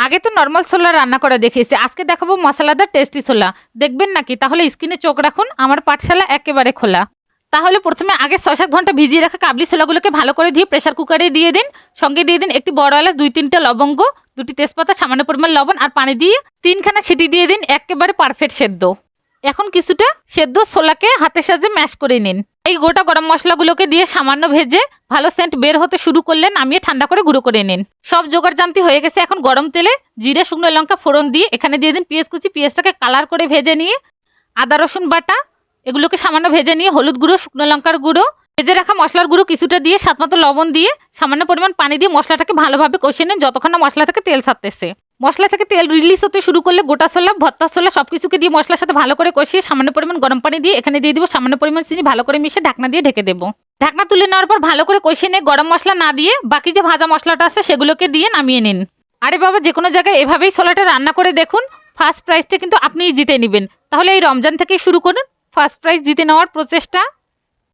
আগে তো নর্মাল ছোলা রান্না করে দেখিয়েছি, আজকে দেখাবো মশলাদার টেস্টি ছোলা। দেখবেন নাকি? তাহলে স্ক্রিনে চোখ রাখুন, আমার পাঠশালা একেবারে খোলা। তাহলে প্রথমে আগে ৬-৭ ঘন্টা ভিজিয়ে রাখা কাবলি ছোলাগুলোকে ভালো করে ধুয়ে প্রেসার কুকারে দিয়ে দিন। সঙ্গে দিয়ে দিন একটি বড় এলাচ, ২-৩টা লবঙ্গ, ২টি তেজপাতা, সামান্য পরিমাণ লবণ আর পানি দিয়ে ৩খানা সিটি দিয়ে দিন, একেবারে পারফেক্ট সেদ্ধ। এখন কিছুটা সেদ্ধ ছোলাকে হাতের সাহায্যে ম্যাশ করে নিন। এই গোটা গরম মশলাগুলোকে দিয়ে সামান্য ভেজে ভালো সেন্ট বের হতে শুরু করলে নামিয়ে ঠান্ডা করে গুঁড়ো করে নিন। সব জোগাড় জানতি হয়ে গেছে। এখন গরম তেলে জিরে, শুকনো লঙ্কা ফোড়ন দিয়ে এখানে দিয়ে দিন পেঁয়াজ কুচি। পেঁয়াজটাকে কালার করে ভেজে নিয়ে আদা রসুন বাটা এগুলোকে সামান্য ভেজে নিয়ে হলুদ গুঁড়ো, শুকনো লঙ্কার গুঁড়ো, ভেজে রাখা মশলার গুঁড়ো কিছুটা দিয়ে স্বাদমতো লবণ দিয়ে সামান্য পরিমাণ পানি দিয়ে মশলাটাকে ভালোভাবে কষিয়ে নিন যতক্ষণ না মশলা থেকে তেল ছাড়তেছে। মশলা থেকে তেল রিলিজ হতে শুরু করলে গোটা ছোলা, ভর্তা ছোলা সবকিছুকে দিয়ে মশলার সাথে ভালো করে কষিয়ে সামান্য পরিমাণ গরম পানি দিয়ে এখানে দিয়ে দিব সামান্য পরিমাণ চিনি, ভালো করে মিশিয়ে ঢাকনা দিয়ে ঢেকে দেবো। ঢাকনা তুলে নেওয়ার পর ভালো করে কষিয়ে নিয়ে গরম মশলা না দিয়ে বাকি যে ভাজা মশলাটা আছে সেগুলোকে দিয়ে নামিয়ে নিন। আরে বাবা, যে কোনো জায়গায় এভাবেই ছোলাটা রান্না করে দেখুন, ফার্স্ট প্রাইজটা কিন্তু আপনিই জিতে নেবেন। তাহলে এই রমজান থেকেই শুরু করুন ফার্স্ট প্রাইজ জিতে নেওয়ার প্রচেষ্টা।